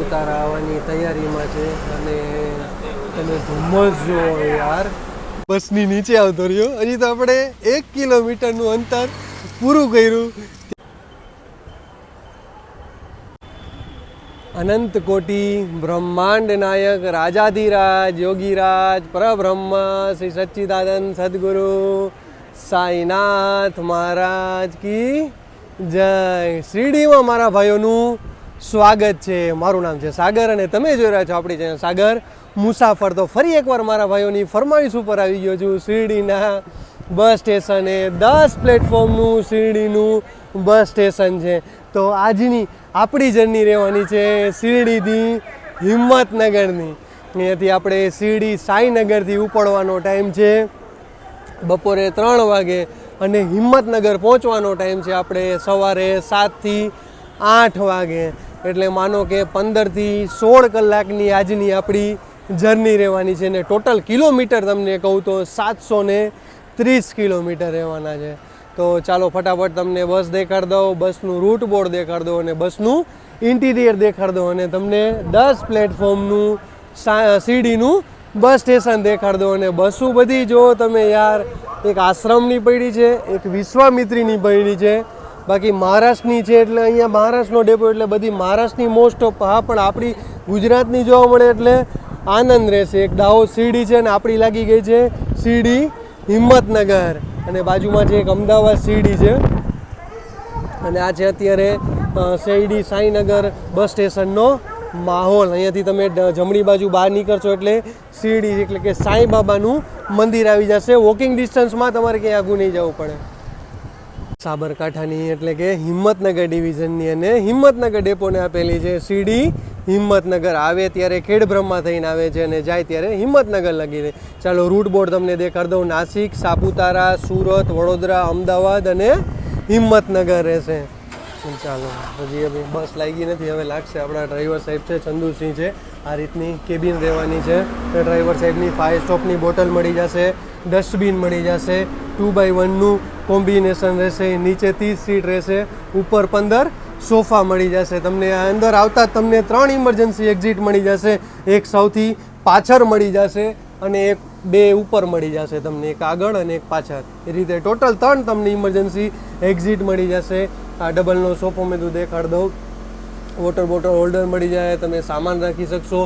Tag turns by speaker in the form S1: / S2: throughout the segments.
S1: સાપુતારા આવવાની તૈયારીમાં છે અને તમે ધુમ્મસ જુઓ યાર. બસની નીચે આવતો રહ્યો. હજી તો આપણે 1 કિલોમીટરનું અંતર પૂરું કર્યું. અનંત કોટી બ્રહ્માંડ નાયક રાજાધિરાજ યોગીરાજ પરબ્રહ્મ શ્રી સચ્ચિદાનંદ સદગુરુ સાઈનાથ મહારાજ કી જય. શિરડીમાં મારા ભાઈઓનું સ્વાગત છે. મારું નામ છે સાગર અને તમે જોઈ રહ્યા છો આપણી ચેનલ સાગર મુસાફર. તો ફરી એકવાર મારા ભાઈઓની ફરમાઈશ ઉપર આવી ગયો છું. શિરડીના બસ સ્ટેશને 10 પ્લેટફોર્મનું શિરડીનું બસ સ્ટેશન છે. તો આજની આપણી જર્ની રહેવાની છે શિરડીથી હિંમતનગરની. અહીંયાથી આપણે શિરડી સાઈનગરથી ઉપડવાનો ટાઈમ છે બપોરે 3 વાગે અને હિંમતનગર પહોંચવાનો ટાઈમ છે આપણે સવારે 7 થી 8 વાગે. એટલે માનો કે 15 થી 16 કલાકની આજની આપણી જર્ની રહેવાની છે ને ટોટલ કિલોમીટર તમને કહું તો 730 કિલોમીટર રહેવાના છે. તો ચાલો ફટાફટ તમને બસ દેખાડ દઉં, બસનું રૂટ બોર્ડ દેખાડ દો અને બસનું ઇન્ટિરિયર દેખાડ દો અને તમને 10 પ્લેટફોર્મનું શિરડીનું બસ સ્ટેશન દેખાડ દો. અને બસો બધી જો તમે યાર, એક આશ્રમની પડી છે, એક વિશ્વામિત્રીની પડી છે, બાકી મહારાષ્ટ્રની છે. એટલે અહીંયા મહારાષ્ટ્રનો ડેપો એટલે બધી મહારાષ્ટ્રની મોસ્ટ ઓફ. હા, પણ આપણી ગુજરાતની જોવા મળે એટલે આનંદ રહેશે. એક દાહોદ શિરડી છે અને આપણી લાગી ગઈ છે શિરડી હિંમતનગર અને બાજુમાં છે એક અમદાવાદ શિરડી છે. અને આ છે અત્યારે શિરડી સાઈનગર બસ સ્ટેશનનો માહોલ. અહીંયાથી તમે જમણી બાજુ બહાર નીકળશો એટલે શિરડી એટલે કે સાંઈ બાબાનું મંદિર આવી જશે. વોકિંગ ડિસ્ટન્સમાં તમારે ક્યાંય આગું નહીં જવું પડે. સાબરકાંઠાની એટલે કે હિંમતનગર ડિવિઝનની અને હિંમતનગર ડેપોને આપેલી છે શિરડી હિંમતનગર. આવે ત્યારે ખેડબ્રહ્મા થઈને આવે છે અને જાય ત્યારે હિંમતનગર લગી. ચાલો રૂટ બોર્ડ તમને દેખાડ દઉં. નાસિક, સાપુતારા, સુરત, વડોદરા, અમદાવાદ અને હિંમતનગર રહેશે. ચાલો હજી હવે બસ લાગી નથી, હવે લાગશે. આપણા ડ્રાઈવર સાહેબ છે ચંદુસિંહ છે. આ રીતની કેબિન રહેવાની છે. ડ્રાઈવર સાહેબની ફાયર સ્ટોપની બોટલ મળી જશે, ડસ્ટબિન મળી જશે, 2x1નું કોમ્બિનેશન રહેશે. નીચે 30 સીટ રહેશે, ઉપર 15 સોફા મળી જશે. તમને અંદર આવતા જ તમને 3 ઇમરજન્સી એક્ઝિટ મળી જશે. એક સૌથી પાછળ મળી જશે અને બે ઉપર મળી જશે તમને, એક આગળ અને એક પાછળ. એ રીતે ટોટલ 3 તમને ઇમરજન્સી એક્ઝિટ મળી જશે. આ ડબલનો સોફો મેં તું દેખાડ દઉં. વોટર બોટલ હોલ્ડર મળી જાય, તમે સામાન રાખી શકશો.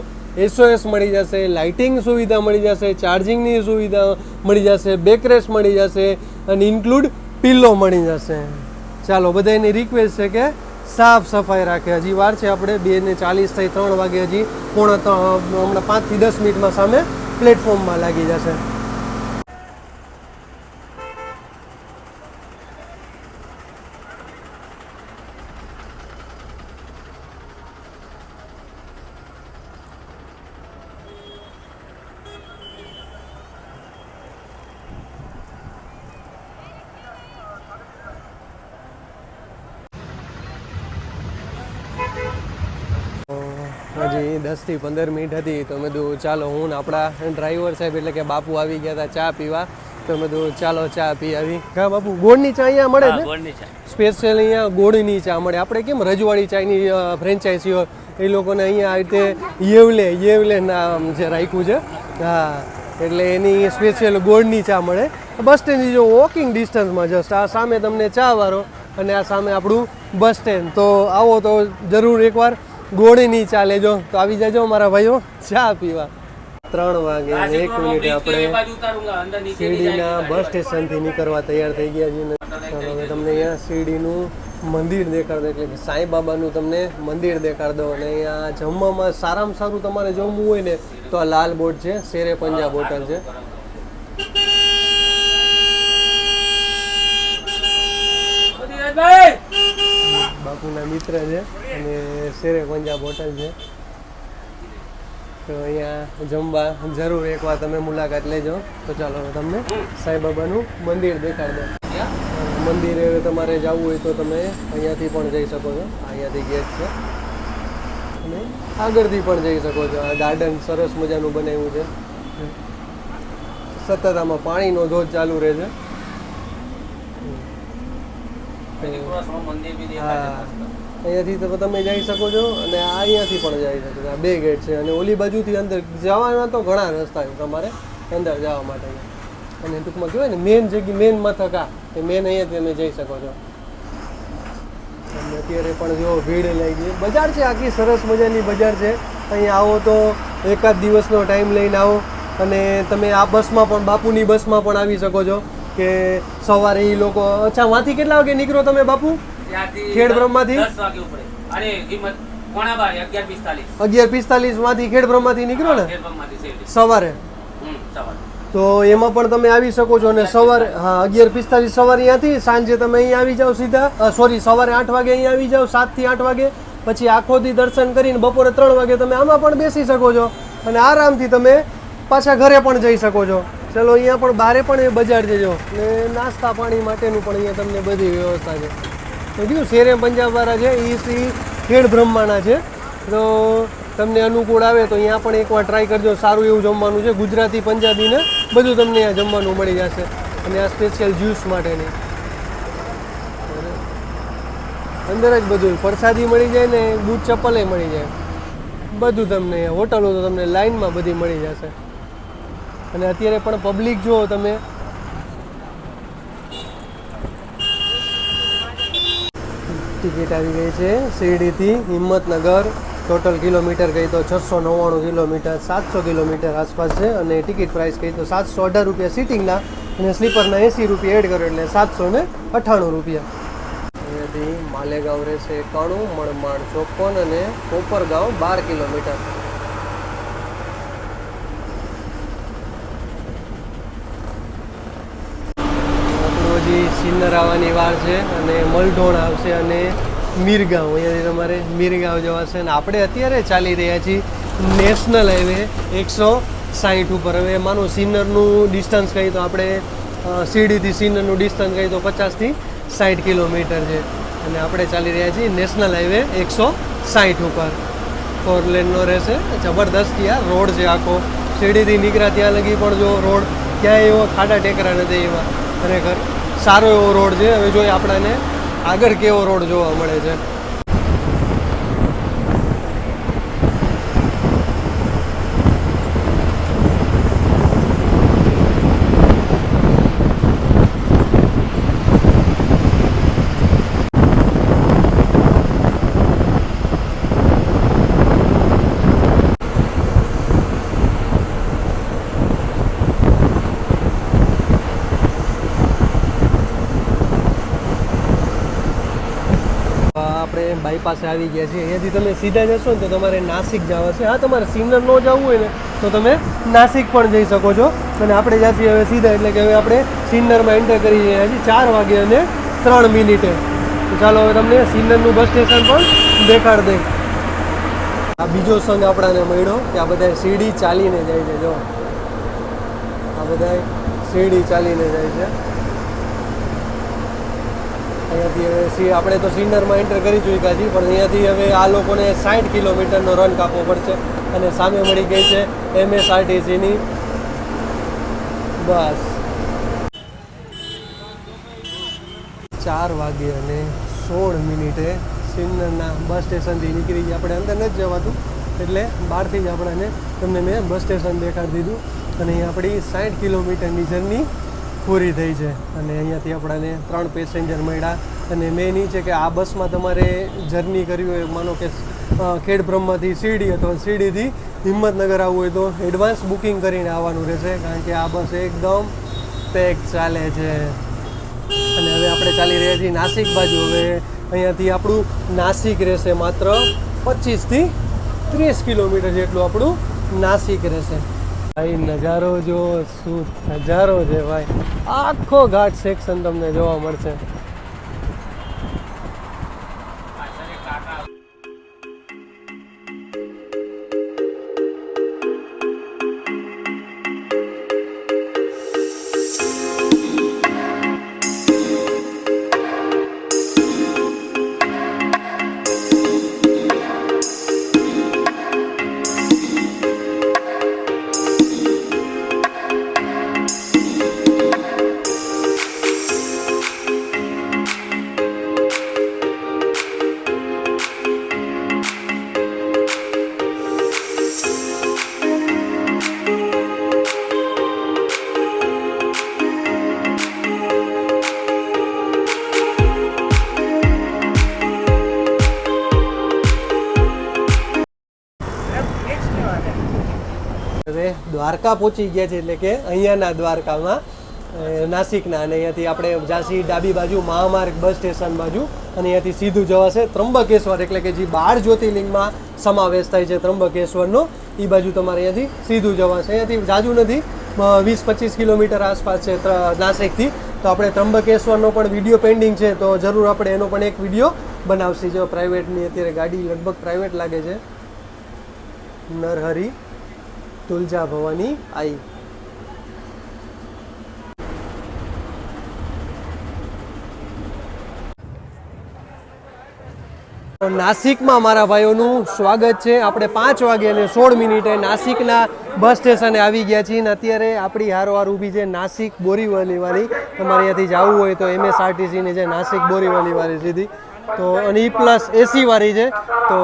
S1: SOS મળી જશે, લાઇટિંગ સુવિધા મળી જશે, ચાર્જિંગની સુવિધા મળી જશે, બેકરેસ્ટ મળી જશે અને ઇન્ક્લુડ પિલ્લો મળી જશે. ચાલો બધાની રિક્વેસ્ટ છે કે સાફ સફાઈ રાખે. હજી વાર છે, આપણે 2:40 થઈ 3 વાગે, હજી હમણાં 5 થી 10 મિનિટમાં સામે પ્લેટફોર્મમાં લાગી જશે. હજી 10 થી 15 મિનિટ હતી તો મેં કીધું ચાલો હું ને આપણા ડ્રાઈવર સાહેબ એટલે કે બાપુ આવી ગયા હતા ચા પીવા. તો મેં કીધું ચાલો ચા પી આવી. હા બાપુ, ગોળની ચા અહીંયા મળે ને? સ્પેશિયલ અહીંયા ગોળની ચા મળે. આપણે કેમ રજવાડી ચાની ફ્રેન્ચાઇઝી હોય એ લોકોને અહીંયા આ રીતે યેવલે નામ જે રાખ્યું છે. હા, એટલે એની સ્પેશિયલ ગોળની ચા મળે. બસ સ્ટેન્ડની જો વોકિંગ ડિસ્ટન્સમાં જસ્ટ આ સામે તમને ચા વાળો અને આ સામે આપણું બસ સ્ટેન્ડ. તો આવો તો જરૂર એકવાર ગોળની ચા લેજો. તો આવી જાજો મારા ભાઈઓ ચા પીવા. 3 વાગે 1 મિનિટે આપણે શિરડીના બસ સ્ટેશનથી નીકળવા તૈયાર થઈ ગયા છીએ. ચાલો હવે તમને અહીંયા શિરડીનું મંદિર દેખાડ દો, એટલે કે સાંઈ બાબાનું તમને મંદિર દેખાડ દો. અને અહીંયા જમવામાં સારામાં સારું તમારે જમવું હોય ને તો આ લાલ બોર્ડ છે, શેરે પંજાબ હોટલ છે. બાપુના મિત્ર છે અને શેરે પંજાબ હોટલ છે. તો અહીંયા જમવા જરૂર એકવાર તમે મુલાકાત લેજો. તો ચાલો તમને સાંઈબાબાનું મંદિર દેખાડ દો. મંદિરે તમારે જવું હોય તો તમે અહીંયાથી પણ જઈ શકો છો. અહીંયાથી ગેટ છે અને આગળથી પણ જઈ શકો છો. આ ગાર્ડન સરસ મજાનું બનાવ્યું છે. સતત આમાં પાણીનો ધોધ ચાલુ રહે છે. હા, અહીંયાથી તો તમે જઈ શકો છો અને આ અહીંયાથી પણ જઈ શકો છો. આ 2 ગેટ છે અને ઓલી બાજુથી અંદર જવાના તો ઘણા રસ્તા છે તમારે અંદર જવા માટે. અને ટૂંકમાં કહેવાય ને મેન જગ્યા, મેન મથક આ એ મેન અહીંયાથી તમે જઈ શકો છો. અને અત્યારે પણ જો ભીડ લાગી ગઈ. બજાર છે આખી સરસ મજાની બજાર છે. અહીંયા આવો તો એકાદ દિવસનો ટાઈમ લઈને આવો અને તમે આ બસમાં પણ, બાપુની બસમાં પણ આવી શકો છો કે સવારે એ લોકો. અચ્છા, વાંથી કેટલા વાગે નીકળો તમે બાપુ? ખેડ બ્રહ્માથી 11:45 માંથી ખેડ બ્રહ્માથી નીકળો ને સવારે. તો એમાં પણ તમે આવી શકો છો. અને સવારે 11:45 સવારે અહીંયાથી, સાંજે તમે અહીંયા આવી જાઓ સીધા, સવારે 8 વાગે અહીંયા આવી જાઓ, 7 થી 8 વાગે. પછી આખો દી દર્શન કરીને બપોરે 3 વાગે તમે આમાં પણ બેસી શકો છો અને આરામથી તમે પાછા ઘરે પણ જઈ શકો છો. ચલો, અહીંયા પણ બારે પણ એ બજાર છે જો, ને નાસ્તા પાણી માટેનું પણ અહીંયા તમને બધી વ્યવસ્થા છે. તો કીધું શેરે પંજાબવાળા છે એ શ્રી ખેડ બ્રહ્માના છે. તો તમને અનુકૂળ આવે તો અહીંયા પણ એકવાર ટ્રાય કરજો. સારું એવું જમવાનું છે, ગુજરાતી પંજાબી ને બધું તમને અહીંયા જમવાનું મળી જશે. અને આ સ્પેશિયલ જ્યુસ માટેની અંદર જ બધું પ્રસાદી મળી જાય ને બૂટ ચપ્પલે મળી જાય, બધું તમને અહીંયા. હોટલો તો તમને લાઇનમાં બધી મળી જશે. અને અત્યારે પણ પબ્લિક જુઓ તમે, ટિકિટ આવી ગઈ છે શિરડીથી હિંમતનગર. ટોટલ કિલોમીટર કહી તો 699 કિલોમીટર, 700 કિલોમીટર આસપાસ છે. અને ટિકિટ પ્રાઇસ કહી તો 718 રૂપિયા સિટિંગના અને સ્લીપરના 80 રૂપિયા એડ કરો એટલે 798 રૂપિયા. અહીંયાથી માલેગાંવ રહેશે 91, મણમાળ 54 અને કોપરગાંવ 12 કિલોમીટર. હજી સિન્નર આવવાની વાર છે અને મલઢોણ આવશે અને મીરગાંવ. અહીંયાથી તમારે મીરગાંવ જવાશે. અને આપણે અત્યારે ચાલી રહ્યા છીએ નેશનલ હાઈવે 160 ઉપર. હવે માનો સિન્નરનું ડિસ્ટન્સ કહીએ તો આપણે શિરડીથી સિન્નરનું ડિસ્ટન્સ કહીએ તો 50 થી 60 કિલોમીટર છે. અને આપણે ચાલી રહ્યા છીએ નેશનલ હાઈવે 160 ઉપર. 4 લેનનો રહેશે. જબરદસ્ત યાર રોડ છે આખો. શિરડીથી નીકળ્યા ત્યાં લગી પણ જો રોડ ક્યાંય એવો ખાડા ટેકરા નથી એવા. ખરેખર સારો એવો રોડ છે. હવે જોઈએ આપણાને આગળ કેવો રોડ જોવા મળે છે. આપણે બાયપાસે આવી ગયા છીએ. અહીંયાથી તમે સીધા જશો ને તો તમારે નાસિક જવા છે. હા, તમારે સિન્નર ન જવું હોય ને તો તમે નાસિક પણ જઈ શકો છો. અને આપણે જ્યાંથી હવે સીધા, એટલે કે હવે આપણે સિન્નરમાં એન્ટર કરી રહ્યા છીએ 4 વાગે અને 3 મિનિટે. તો ચાલો હવે તમને સિન્નરનું બસ સ્ટેશન પણ દેખાડ દઈ. આ બીજો સંઘ આપણાને મળ્યો કે આ બધા સીડી ચાલીને જાય છે. જો આ બધા સીડી ચાલીને જાય છે. અહીંયાથી હવે આપણે તો સિન્નરમાં એન્ટર કરી ચૂક્યા છીએ, પણ અહીંયાથી હવે આ લોકોને 60 કિલોમીટરનો રન કાપવો પડશે. અને સામે મળી ગઈ છે MSRTCની બસ. 4 વાગે અને 16 મિનિટે સિન્નરના બસ સ્ટેશનથી નીકળી ગયા. આપણે અંદર નથી જવાતું એટલે બહારથી જ તમને મેં બસ સ્ટેશન દેખાડી દીધું. અને અહીં આપણી 60 કિલોમીટરની જર્ની પૂરી થઈ છે. અને અહીંયાથી આપણને 3 પેસેન્જર મળ્યા. અને મેઇન એ છે કે આ બસમાં તમારે જર્ની કરવી હોય, માનો કે ખેડ બ્રહ્માથી શિરડી અથવા શિરડીથી હિંમતનગર આવવું હોય તો એડવાન્સ બુકિંગ કરીને આવવાનું રહેશે, કારણ કે આ બસ એકદમ પેક ચાલે છે. અને હવે આપણે ચાલી રહ્યા છીએ નાસિક બાજુ. હવે અહીંયાથી આપણું નાસિક રહેશે માત્ર 25 થી 30 કિલોમીટર જેટલું આપણું નાસિક રહેશે. ભાઈ નજારો જો, શું નજારો છે ભાઈ. આખો ઘાટ સેક્શન તમને જોવા મળશે. દ્વારકા પહોંચી ગયા છે, એટલે કે અહીંયાના દ્વારકામાં નાસિકના. અને અહીંયાથી આપણે જાસી ડાબી બાજુ મહામાર્ગ બસ સ્ટેશન બાજુ, અને અહીંયાથી સીધું જવાશે ત્રંબકેશ્વર, એટલે કે જે 12 જ્યોતિર્લિંગમાં સમાવેશ થાય છે ત્રંબકેશ્વરનો, એ બાજુ તમારે અહીંયાથી સીધું જવાશે. અહીંયાથી જાજુ નથી, 20-25 કિલોમીટર આસપાસ છે નાસિકથી. તો આપણે ત્રંબકેશ્વરનો પણ વિડીયો પેન્ડિંગ છે, તો જરૂર આપણે એનો પણ એક વિડીયો બનાવશી. જો પ્રાઇવેટની અત્યારે ગાડી લગભગ પ્રાઇવેટ લાગે છે. નરહરી તુલજા ભવાની આઈ. નાસિકમાં મારા ભાઈઓનું સ્વાગત છે. આપણે 5:16 નાસિકના બસ સ્ટેશને આવી ગયા છીએ. અત્યારે આપણી હારોહાર ઊભી છે નાસિક બોરીવલીવાળી. તમારે અહીંયાથી જવું હોય તો MSRTCની છે નાસિક બોરીવલીવાળી સીધી, તો અને પ્લસ AC વાળી છે. તો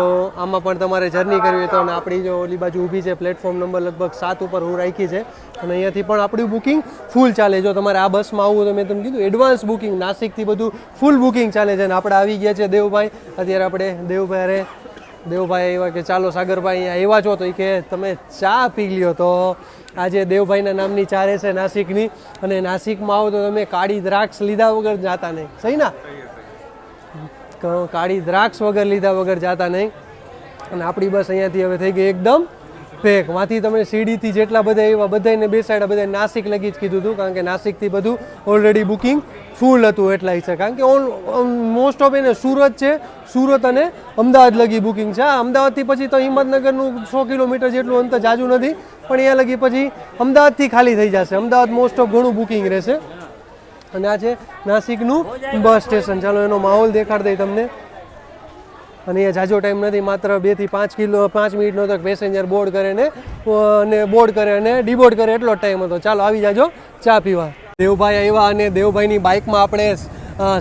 S1: આમાં પણ તમારે જર્ની કરવી હોય તો, અને આપણી જો ઓલી બાજુ ઊભી છે પ્લેટફોર્મ નંબર લગભગ 7 ઉપર હું રાખી છે, અને અહીંયાથી પણ આપણું બુકિંગ ફૂલ ચાલે. જો તમારે આ બસમાં આવવું તો મેં તમને કીધું એડવાન્સ બુકિંગ, નાસિકથી બધું ફૂલ બુકિંગ ચાલે છે. અને આપણે આવી ગયા છે દેવભાઈ. અત્યારે આપણે દેવભાઈ આવ્યા કે ચાલો સાગરભાઈ અહીંયા આવ્યા છો, તો એ કે તમે ચા પી લ્યો. તો આજે દેવભાઈના નામની ચા રહેશે નાસિકની. અને નાસિકમાં આવો તો તમે કાળી દ્રાક્ષ લીધા વગર જાતા નહીં. સહી ના? કાળી દ્રાક્ષ વગર લીધા વગર જાતા નહીં. અને આપણી બસ અહીંયાથી હવે થઈ ગઈ એકદમ પેક. માંથી તમે સીડીથી જેટલા બધા એવા બધાને બેસાડ્યા, બધા નાસિક લગી જ કીધું હતું, કારણ કે નાસિકથી બધું ઓલરેડી બુકિંગ ફૂલ હતું એટલા હિસાબે. કારણ કે મોસ્ટ ઓફ એને સુરત છે, સુરત અને અમદાવાદ લગી બુકિંગ છે. અમદાવાદથી પછી તો હિંમતનગરનું 100 કિલોમીટર જેટલું અંતર જાજુ નથી, પણ અહીંયા લગી પછી અમદાવાદથી ખાલી થઈ જશે. અમદાવાદ મોસ્ટ ઓફ ઘણું બુકિંગ રહેશે. અને આ છે નાસિકનું બસ સ્ટેશન. ચાલો એનો માહોલ દેખાડ દઈ તમને. અને અહીંયા જાજો ટાઈમ નથી, માત્ર 2 થી 5 મિનિટનો તો પેસેન્જર બોર્ડ કરે ને બોર્ડ કરે અને ડીબોર્ડ કરે એટલો ટાઈમ હતો. ચાલો આવી જાજો ચા પીવા. દેવભાઈ આવ્યા, અને દેવભાઈની બાઇકમાં આપણે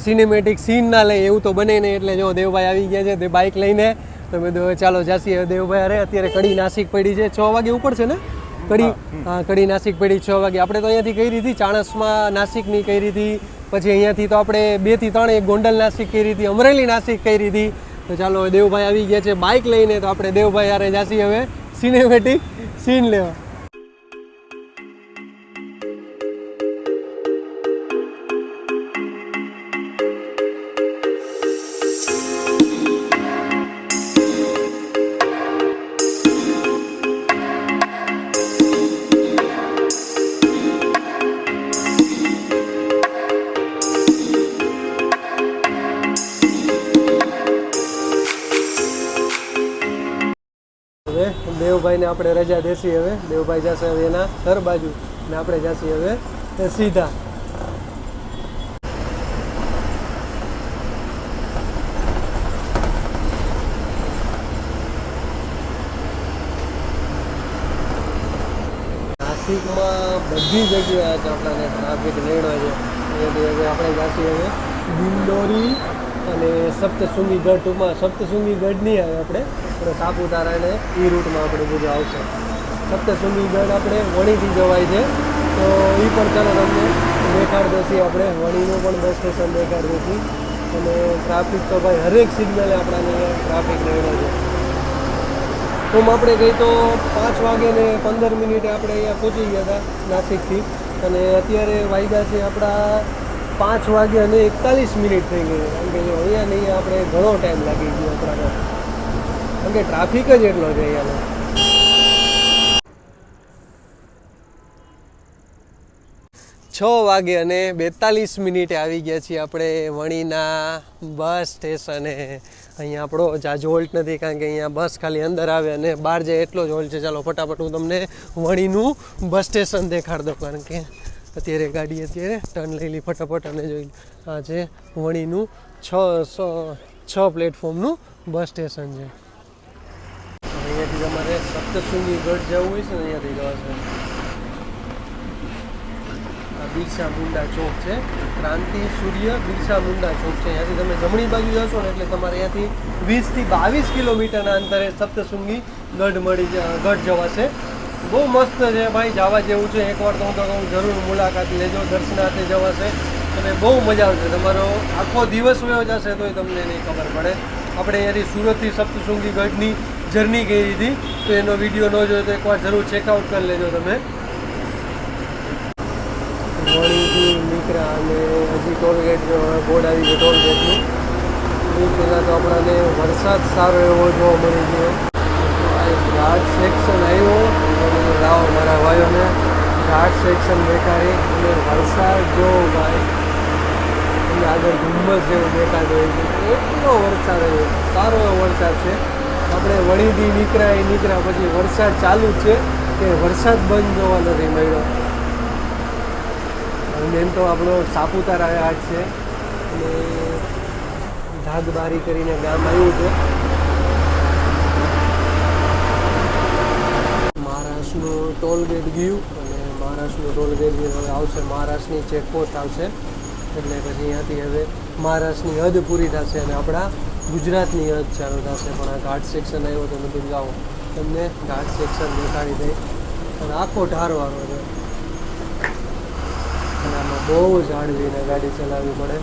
S1: સિનેમેટિક સીન ના લઈએ એવું તો બને નહીં, એટલે જો દેવભાઈ આવી ગયા છે તે બાઇક લઈને. તો મેં ચાલો જાસી દેવભાઈ. અરે અત્યારે કડી નાસિક પડી છે, 6 વાગે ઉપર છે ને કડી? હા, કડી નાસિક પડી 6 વાગે. આપણે તો અહીંયાથી કરી હતી ચાણસમાં નાસિકની કરી હતી, પછી અહીંયાથી તો આપણે 2 થી 3 એક ગોંડલ નાસિક કરી હતી, અમરેલી નાસિક કરી હતી. તો ચાલો દેવભાઈ આવી ગયા છે બાઇક લઈને, તો આપણે દેવભાઈ યારે જાસી હવે સિનેમેટિક સીન લેવા. દેવભાઈને આપણે રજા દેશી. હવે દેવભાઈ જશે હવે એના ઘર બાજુ, ને આપણે જશી હવે સીધા. નાસિકમાં બધી જગ્યાએ આપણને ટ્રાફિક નડ્યો છે. અહીંયાથી હવે આપણે જશી હવે દિંડોરી અને સપ્તશૃંગી ગઢ. ટૂંકમાં સપ્તશૃંગી ગઢ નહીં આવે, આપણે સાપુતારા અને એ રૂટમાં આપણે બધું આવશે. સપ્તશૃંગી ગઢ આપણે વણીથી જવાય છે, તો એ પણ ચાલો તમને દેખાડ દઈશું. આપણે વણીનું પણ બસ સ્ટેશન દેખાડ દઈશું. અને ટ્રાફિક તો ભાઈ હરેક સિગ્નલે આપણાને ટ્રાફિક રહેલો છે. તો આપણે ગઈ તો 5:15 આપણે અહીંયા પહોંચી ગયા હતા નાસિકથી, અને અત્યારે વાગ્યા છે આપણા 5:41 થઈ ગઈ. કારણ કે જો અહીંયા નહીં આપણે ઘણો ટાઈમ લાગી ગયો આપણાને, કારણ કે ટ્રાફિક જ એટલો છે અહીંયાનો. છ વાગે અને 42 આવી ગયા છીએ આપણે વણીના બસ સ્ટેશને. અહીંયા આપણો જાજો હોલ્ટ નથી, કારણ કે અહીંયા બસ ખાલી અંદર આવે અને બહાર જાય એટલો જ હોલ્ટ છે. ચાલો ફટાફટ હું તમને વણીનું બસ સ્ટેશન દેખાડ દઉં, કારણ કે અત્યારે ગાડી ટર્ન લઈ લી ફટાફટ. અને જોઈ આ છે વણીનું 6 પ્લેટફોર્મનું બસ સ્ટેશન છે. અહીંયાથી તમારે સપ્તશૃંગી ગઢ જવું હોય છે ને અહીંયાથી જવાશે. આ બિરસા મુંડા ચોક છે, ક્રાંતિ સૂર્ય બિરસા મુંડા ચોક છે. અહીંયાથી તમે જમણી બાજુ જશો ને એટલે તમારે અહીંયાથી 20 થી 22 કિલોમીટરના અંતરે સપ્તશૃંગી ગઢ જવાશે. બહુ મસ્ત છે ભાઈ, જવા જેવું છે. એકવાર તો હું તો કહું જરૂર મુલાકાત લેજો, દર્શનાર્થે જવાશે અને બહુ મજા આવશે. તમારો આખો દિવસ વયો જશે તોય તમને નહીં ખબર પડે. આપણે અહીંયાથી સુરતથી સપ્તશૃંગી ગઢની જર્ની કરી હતી, તો એનો વિડીયો ન જોયો તો એકવાર જરૂર ચેકઆઉટ કરી લેજો તમે. વણીથી નીકળ્યા અને હજી ટોલગેટ બોર્ડ આવી ગયો ટોલગેટનું. એ પહેલાં તો આપણાને વરસાદ સારો એવો જોવા મળી ગયો. ઘાટ સેક્શન આવ્યો અને લાવો મારા ભાઈઓને ઘાટ સેક્શન દેખાડી અને વરસાદ જો ભાઈ અને આગળ ધુમ્મસ જેવું દેખાતો હોય છે. એટલો વરસાદ આવ્યો, સારો એવો વરસાદ છે. આપણે વણીથી નીકળ્યા પછી વરસાદ ચાલુ જ છે કે વરસાદ બંધ જોવા નથી મળ્યો. મેન તો આપણો સાપુતારા ઘાટ છે અને ધાગબારી કરીને ગામ આવ્યું છે. મહારાષ્ટ્રનું ટોલગેટ ગયું અને મહારાષ્ટ્રનું ટોલગેટ હવે આવશે, મહારાષ્ટ્રની ચેકપોસ્ટ આવશે એટલે પછી અહીંયાથી હવે મહારાષ્ટ્રની હદ પૂરી થશે અને આપણા ગુજરાતની હદ ચાલુ થશે. પણ આ ઘાટ સેક્શન આવ્યો તો બધું જાઓ તમને ઘાટ સેક્શન દેખાડી દે અને આખો ઢારવાળો છે અને આમાં બહુ જાળવીને ગાડી ચલાવવી પડે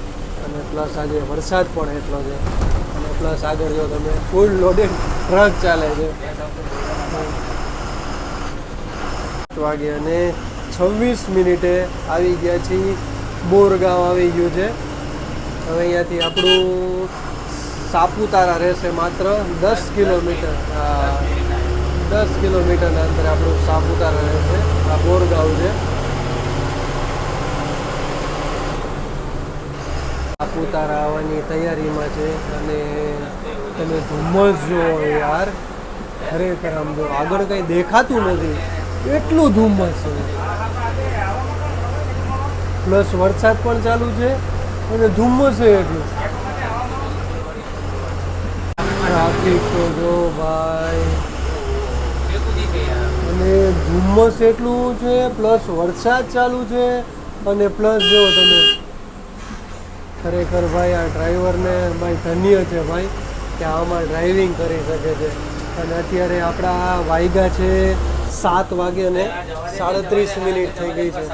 S1: અને પ્લસ આજે વરસાદ પણ એટલો છે અને પ્લસ આગળ જો તમે ફૂલ લોડેડ ટ્રક ચાલે છે. 8 વાગે અને 26 મિનિટે આવી ગયા છીએ. બોરગાંવ આવી ગયું છે. હવે અહીંયાથી આપણું સાપુતારા રહેશે માત્ર 10 કિલોમીટર. 10 કિલોમીટરના અંદર આપણું સાપુતારા રહેશે. આ બોરગાંવ છે. સાપુતારા આવવાની તૈયારીમાં છે અને તમે ધુમ્મસ જુઓ યાર, ખરેખર આમ જો આગળ કંઈ દેખાતું નથી એટલું ધુમ્મસ છે. પ્લસ વરસાદ પણ ચાલુ છે અને ધુમ્મસ છે એટલું. ટ્રાફિક તો જો ભાઈ અને ધુમ્મસ એટલું છે પ્લસ વરસાદ ચાલુ છે અને પ્લસ જો તમે ખરેખર ભાઈ આ ડ્રાઈવરને ભાઈ ધન્ય છે ભાઈ કે આમાં ડ્રાઇવિંગ કરી શકે છે. અને અત્યારે આપણા વાગ્યા છે 7 વાગે અને 37 મિનિટ થઈ ગઈ છે.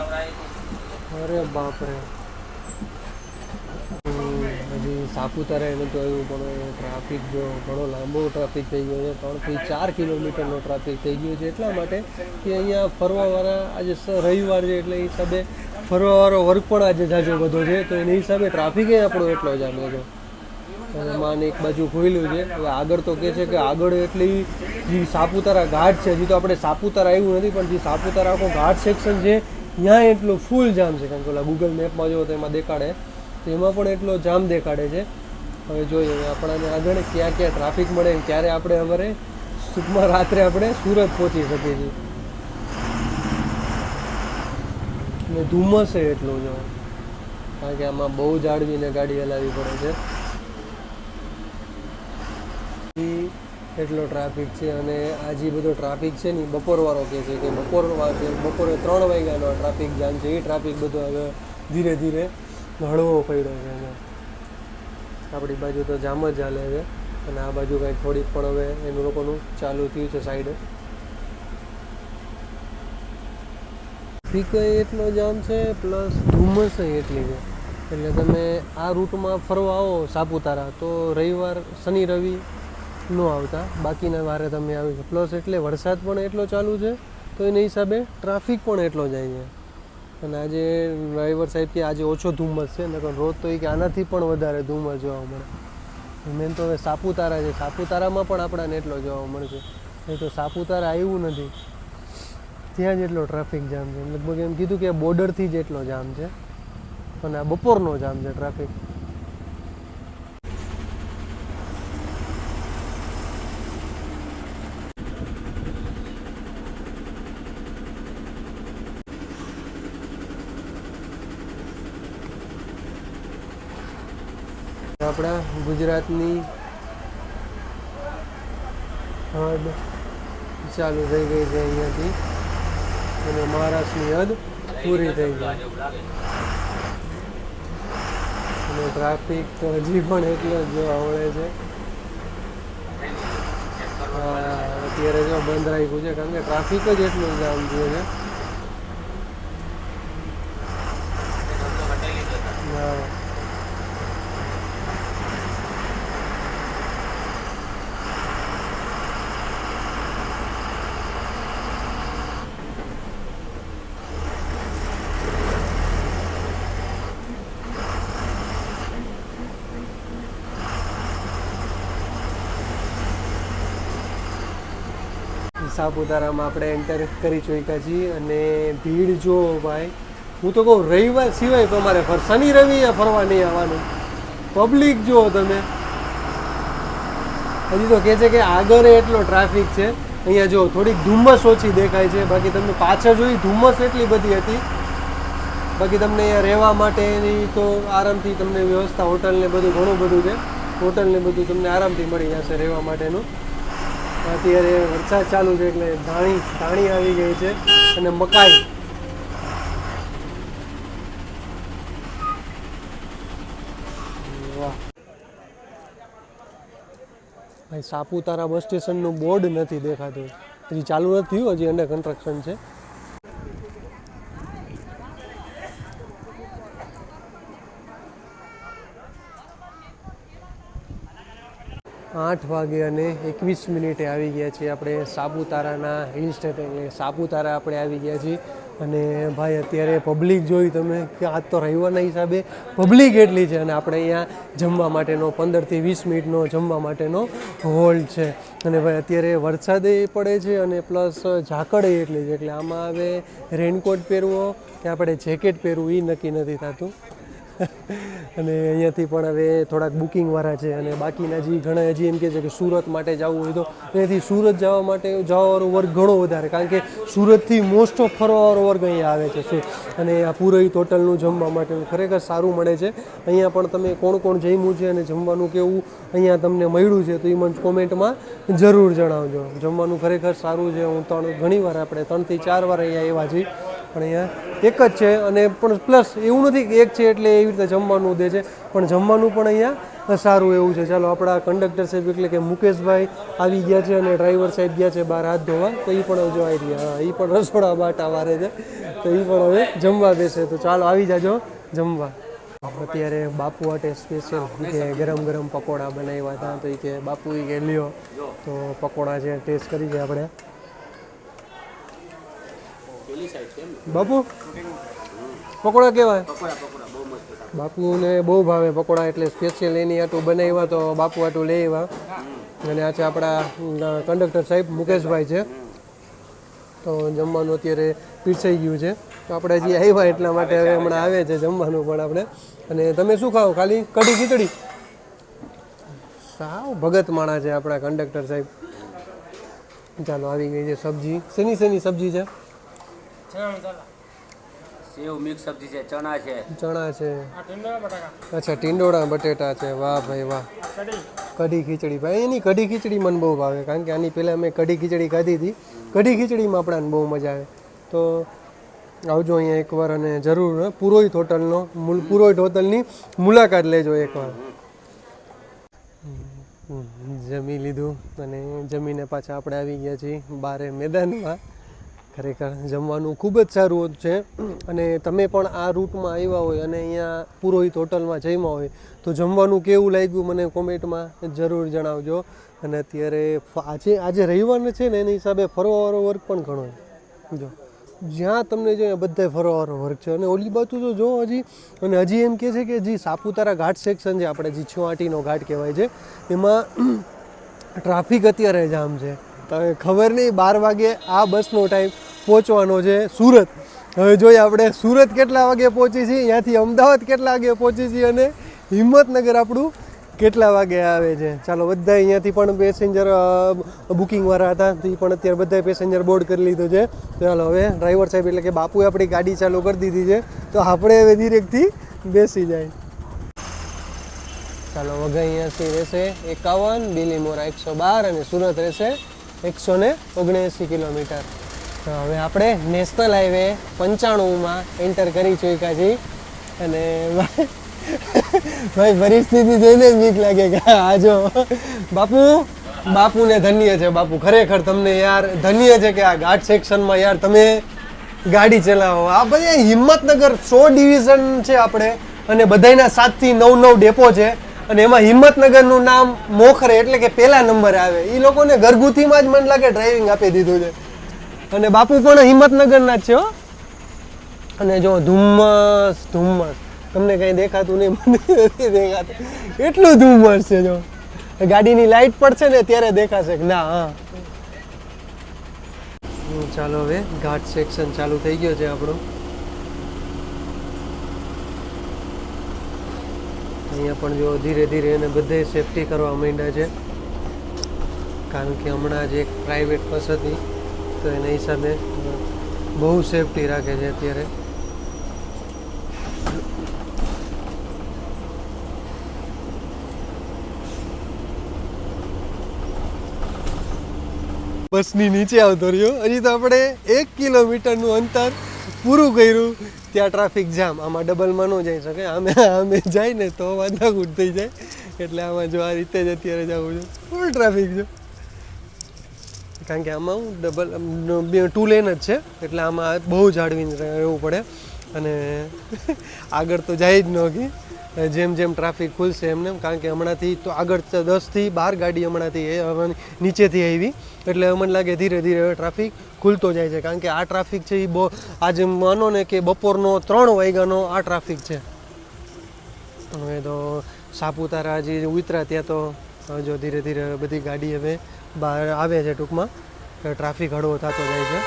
S1: અરે બાપરે, હજી સાપુતારા નહોતું આવ્યું પણ ટ્રાફિક જો ઘણો લાંબો ટ્રાફિક થઈ ગયો છે. 3 થી 4 કિલોમીટરનો ટ્રાફિક થઈ ગયો છે એટલા માટે કે અહીંયા ફરવાવાળા આજે રવિવાર છે એટલે એ હિસાબે ફરવાવાળો વર્ગ પણ આજે જાજો બધો છે તો એની હિસાબે ટ્રાફિકે આપણો એટલો જામે છે. અને માને એક બાજુ ખોલ્યું છે. હવે આગળ તો કહે છે કે આગળ એટલી જે સાપુતારા ઘાટ છે, હજી તો આપણે સાપુતારા આવ્યું નથી પણ જે સાપુતારા આખો ઘાટ સેક્શન છે ત્યાં એટલું ફૂલ જામ છે. કારણ કે ઓલા ગૂગલ મેપમાં જો તો એમાં દેખાડે તો એમાં પણ એટલો જામ દેખાડે છે. હવે જોઈએ હવે આપણને આગળ ક્યાં ક્યાં ટ્રાફિક મળે ત્યારે આપણે અમારે સુખમાં રાત્રે આપણે સુરત પહોંચી શકીએ છીએ. અને ધુમ્મસ એટલું જો કારણ કે આમાં બહુ જાળવીને ગાડી હલાવવી પડે છે એટલો ટ્રાફિક છે. અને આ જે બધો ટ્રાફિક છે ને બપોરવાળો કહે છે કે બપોરે 3 વાગ્યાનો ટ્રાફિક જામ છે. એ ટ્રાફિક બધો હવે ધીરે ધીરે હળવો પડ્યો છે. આપણી બાજુ તો જામ જ ચાલે છે અને આ બાજુ કંઈક થોડીક પણ હવે એનું લોકોનું ચાલુ થયું છે સાઈડે. ટ્રાફિક એટલો જામ છે પ્લસ ધુમ્મસ એટલી છે એટલે તમે આ રૂટમાં ફરવા આવો સાપુતારા તો રવિવાર શનિ રવિ ન આવતા, બાકીના વારે તમે આવી છો. પ્લસ એટલે વરસાદ પણ એટલો ચાલુ છે તો એના હિસાબે ટ્રાફિક પણ એટલો જાય છે. અને આજે ડ્રાઈવર સાહેબ કે આજે ઓછો ધુમ્મસ છે નકર રોજ તો એ કે આનાથી પણ વધારે ધુમ્મસ જોવા મળે. મેન તો હવે સાપુતારા છે, સાપુતારામાં પણ આપણને એટલો જોવા મળશે. નહીં તો સાપુતારા આવ્યું નથી ત્યાં જ એટલો ટ્રાફિક જામ છે. લગભગ એમ કીધું કે બોર્ડરથી જ એટલો જામ છે અને આ બપોરનો જામ છે ટ્રાફિક. આપણા ગુજરાતની હદ ચાલુ થઈ ગઈ છે અહીંયાથી અને મહારાષ્ટ્રની હદ પૂરી થઈ ગઈ અને ટ્રાફિક તો હજી પણ એટલો જ જોવા મળે છે. અત્યારે જો બંધ રાખ્યું છે કારણ કે ટ્રાફિક જ એટલું જામ થયું છે. હા સાપુતારામાં આપણે એન્ટર કરી ચૂક્યા છીએ અને ભીડ જો ભાઈ, હું તો કહું રવિવાર સિવાય તમારે શનિ રવિ ફરવા નહીં આવવાનું. પબ્લિક જુઓ તમે. હજી તો કહે છે કે આગળ એટલો ટ્રાફિક છે. અહીંયા જો થોડીક ધુમ્મસ ઓછી દેખાય છે, બાકી તમને પાછળ જોઈ ધુમ્મસ એટલી બધી હતી. બાકી તમને અહીંયા રહેવા માટેની તો આરામથી તમને વ્યવસ્થા હોટલ ને બધું ઘણું બધું છે. હોટલ ને બધું તમને આરામથી મળી જશે રહેવા માટેનું. અત્યારે વરસાદ ચાલુ છે એટલે ધાણી આવી ગઈ છે અને મકાઈ. વાહ ભાઈ, સાપુતારા બસ સ્ટેશનનું બોર્ડ નથી દેખાતું. હજી ચાલુ નથી થયું, હજી અંડર કન્સ્ટ્રક્શન છે. 8 વાગે અને 21 મિનિટે આવી ગયા છીએ આપણે સાપુતારાના હિલ સ્ટેશન એટલે સાપુતારા આપણે આવી ગયા છીએ. અને ભાઈ અત્યારે પબ્લિક જોઈ તમે કે આજ તો રવિવારના હિસાબે પબ્લિક એટલી છે. અને આપણે અહીંયા જમવા માટેનો 15 થી 20 મિનિટનો જમવા માટેનો હોલ્ડ છે. અને ભાઈ અત્યારે વરસાદે પડે છે અને પ્લસ ઝાકળે એટલી છે, એટલે આમાં હવે રેનકોટ પહેરવો કે આપણે જેકેટ પહેરવું એ નક્કી નથી થતું. અને અહીંયાથી પણ હવે થોડાક બુકિંગવાળા છે અને બાકીના ઘણા હજી એમ કહે છે કે સુરત માટે જવું હોય તો અહીંયાથી સુરત જવાવાળો વર્ગ ઘણો વધારે, કારણ કે સુરતથી મોસ્ટ ઓફ ફરવાવાળો વર્ગ અહીંયા આવે છે. અને આ પુરોહિત હોટલનું જમવા માટેનું ખરેખર સારું મળે છે. અહીંયા પણ તમે કોણ જમ્યું છે અને જમવાનું કેવું અહીંયા તમને મળ્યું છે તો એ મને કોમેન્ટમાં જરૂર જણાવજો. જમવાનું ખરેખર સારું છે. હું ઘણીવાર આપણે 3 થી 4 વાર અહીંયા એવા છીએ, પણ અહીંયા એક જ છે. અને પણ પ્લસ એવું નથી કે એક છે એટલે એવી રીતે જમવાનું દે છે, પણ જમવાનું પણ અહીંયા સારું એવું છે. ચાલો આપણા કંડક્ટર સાહેબ એટલે કે મુકેશભાઈ આવી ગયા છે અને ડ્રાઈવર સાહેબ ગયા છે બહાર હાથ ધોવા, તો એ પણ જો આવી રહ્યા. એ પણ રસોડા બાટા વારે છે, તો એ પણ હવે જમવા બેસે. તો ચાલો આવી જાજો જમવા. અત્યારે બાપુ માટે સ્પેશિયલ કે ગરમ પકોડા બનાવ્યા હતા, તો એ કે બાપુ એ કે લ્યો, તો પકોડા છે ટેસ્ટ કરી છે આપણે. બાપુ પકોડા કેવા? બાપુને બહુ ભાવે પકોડા, એટલે સ્પેશિયલ એની આટું બનાવ્યા તો બાપુ આટું લઈ આવ્યા. અને આ છે આપણા કંડક્ટર સાહેબ મુકેશભાઈ છે. તો જમવાનું અત્યારે પીરસાઈ ગયું છે, તો આપણે હજી આવ્યા એટલા માટે હવે હમણાં આવે છે જમવાનું પણ આપણે. અને તમે શું ખાઓ? ખાલી કઢી ખીચડી? સાવ ભગત માણા છે આપણા કંડક્ટર સાહેબ. ચાલો આવી ગઈ છે સબ્જી. શેની સબ્જી છે?
S2: સેવ મિક્સ સબ્જી છે, ચણા છે.
S1: અચ્છા, ટીંડોળા બટેટા છે. વાહ ભાઈ વાહ. કઢી ખીચડી ભાઈ, એની કઢી ખીચડી મને બહુ ભાવે, કારણ કે આની પહેલાં મેં કઢી ખીચડી ખાધી હતી. કઢી ખીચડીમાં આપણાને બહુ મજા આવે. તો આવજો અહીંયા એકવાર અને જરૂર પુરોહિત હોટલની મુલાકાત લેજો એકવાર. જમી લીધું અને જમીને પાછા આપણે આવી ગયા છીએ બારે મેદાનમાં. ખરેખર જમવાનું ખૂબ જ સારું છે. અને તમે પણ આ રૂટમાં આવ્યા હોય અને અહીંયા પુરોહિત હોટલમાં જમ્યા હોય તો જમવાનું કેવું લાગ્યું મને કોમેન્ટમાં જરૂર જણાવજો. અને અત્યારે આજે રવિવારને છે ને એની હિસાબે ફરવાવાળો વર્ગ પણ ઘણો છે. જો જ્યાં તમને જો બધા ફરવાવાળો વર્ગ છે. અને ઓલી બાજુ તો જો હજી એમ કહે છે કે હજી સાપુતારા ઘાટ સેક્શન છે, આપણે જે છોઆટીનો ઘાટ કહેવાય છે, એમાં ટ્રાફિક અત્યારે જામ છે. હવે ખબર નહીં 12 વાગે આ બસનો ટાઈમ પહોંચવાનો છે સુરત. હવે જોઈએ આપણે સુરત કેટલા વાગે પહોંચી છીએ, ત્યાંથી અમદાવાદ કેટલા વાગે પહોંચી છીએ અને હિંમતનગર આપણું કેટલા વાગે આવે છે. ચાલો બધા અહીંયાથી પણ પેસેન્જર બુકિંગવાળા હતા, તો એ પણ અત્યારે બધા પેસેન્જર બોર્ડ કરી લીધું છે. ચાલો હવે ડ્રાઈવર સાહેબ એટલે કે બાપુએ આપણી ગાડી ચાલુ કરી દીધી છે, તો આપણે હવે ડિરેક્ટથી બેસી જાય. ચાલો વઘઈ અહીંયાથી રહેશે 51, બીલીમોરા 112 અને સુરત રહેશે 179 કિલોમીટર. તો હવે આપણે નેશનલ હાઈવે 95માં એન્ટર કરી ચૂક્યા છીએ. અને ભાઈ પરિસ્થિતિ જોઈને જ બીક લાગે કે આ જો બાપુને ધન્ય છે. બાપુ ખરેખર તમને યાર ધન્ય છે કે આ ઘાટ સેક્શનમાં યાર તમે ગાડી ચલાવો. આ બધા હિંમતનગર 100 ડિવિઝન છે આપણે, અને બધાના 7 થી 9 ડેપો છે. અને એમાં હિંમતનગરનું નામ મોખરે એટલે કે પહેલા નંબરે આવે. એ લોકોને ઘરગુથીમાં જ મને લાગે ડ્રાઇવિંગ આપી દીધું છે. અને બાપુ પણ હિંમતનગરના જ છે હો. અને જો ધુમ્મસ તમને કંઈ દેખાતું નહીં, મને નથી દેખાતું, એટલું ધુમ્મસ છે. જો ગાડીની લાઇટ પડશે ને ત્યારે દેખાશે કે ના. હા ચાલો હવે ઘાટ સેક્શન ચાલુ થઈ ગયો છે આપણો. અહીંયા પણ જો ધીરે ધીરે એને બધે સેફટી કરવા માંડ્યા છે, કારણ કે હમણાં જ એક પ્રાઇવેટ બસ હતી તો એના હિસાબે બહુ સેફટી રાખે છે અત્યારે. બસની નીચે આવતો રહ્યો. હજી તો આપણે 1 કિલોમીટરનું અંતર પૂરું કર્યું ત્યાં ટ્રાફિક જામ. આમાં ડબલમાં ન જઈ શકે, આમે જાય ને તો વાંધાકૂટ થઈ જાય. એટલે આમાં જો આ રીતે જ અત્યારે જવું છે, ફૂલ ટ્રાફિક છે. કારણ કે આમાં હું ડબલ 2 લેન જ છે, એટલે આમાં બહુ જાળવીને રહેવું પડે. અને આગળ તો જાય જ ન કે જેમ જેમ ટ્રાફિક ખુલશે એમને, કારણ કે હમણાંથી તો આગળ 10 થી 12 ગાડી હમણાંથી નીચેથી આવી, એટલે મને લાગે ધીરે ધીરે ટ્રાફિક ખુલતો જાય છે. કારણ કે આ ટ્રાફિક છે એ બહુ, આજે માનો ને કે બપોરનો 3 વાગ્યાનો આ ટ્રાફિક છે. હવે તો સાપુતારા હજી ઉતરા ત્યાં તો જો ધીરે ધીરે બધી ગાડી હવે બહાર આવે છે. ટૂંકમાં ટ્રાફિક હળવો થતો જાય છે.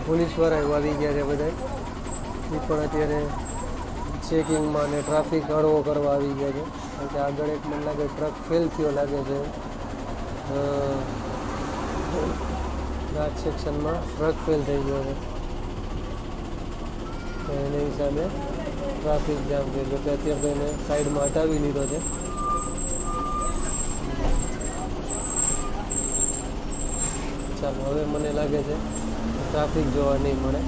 S1: પોલીસવાળા આવી ગયા છે બધા, એ પણ અત્યારે ચેકિંગમાં ને ટ્રાફિક હળવો કરવા આવી ગયા છે. કારણ કે આગળ એક મને લાગે ટ્રક ફેલ થયો લાગે છે. ઘાટ સેક્શનમાં ટ્રક ફેલ થઈ ગયો છે, તો એને હિસાબે ટ્રાફિક જામ છે. જોકે અત્યારે તો એને સાઈડમાં હટાવી લીધો છે. ચાલો હવે મને લાગે છે ટ્રાફિક જોવા નહીં મળે.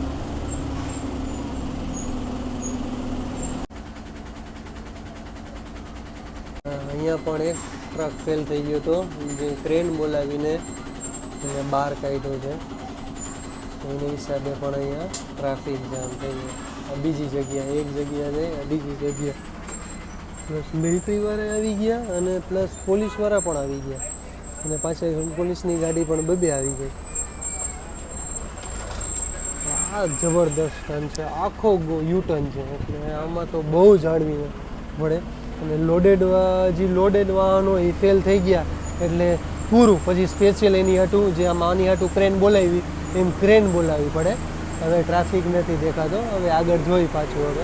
S1: અહીંયા પણ એક ટ્રક ફેલ થઈ ગયો હતો, જે ક્રેન બોલાવીને એને બહાર કાઢ્યો છે. એના હિસાબે પણ અહીંયા ટ્રાફિક જામ થઈ ગયો. આ બીજી જગ્યા, એક જગ્યા છે આ બીજી જગ્યા. પ્લસ મિલિટરીવાળા આવી ગયા અને પ્લસ પોલીસવાળા પણ આવી ગયા, અને પાછળ પોલીસની ગાડી પણ બબે આવી ગઈ. આ જબરદસ્ત ટર્ન છે, આખો યુટર્ન છે, એટલે આમાં તો બહુ જાળવીને પડે. અને લોડેડ વાહનો એ ફેલ થઈ ગયા એટલે પૂરું. પછી સ્પેશિયલ એની હાટું જે આની હાટું ક્રેન બોલાવી એમ ક્રેન બોલાવવી પડે. હવે ટ્રાફિક નથી દેખાતો, હવે આગળ જોઈ પાછું. હવે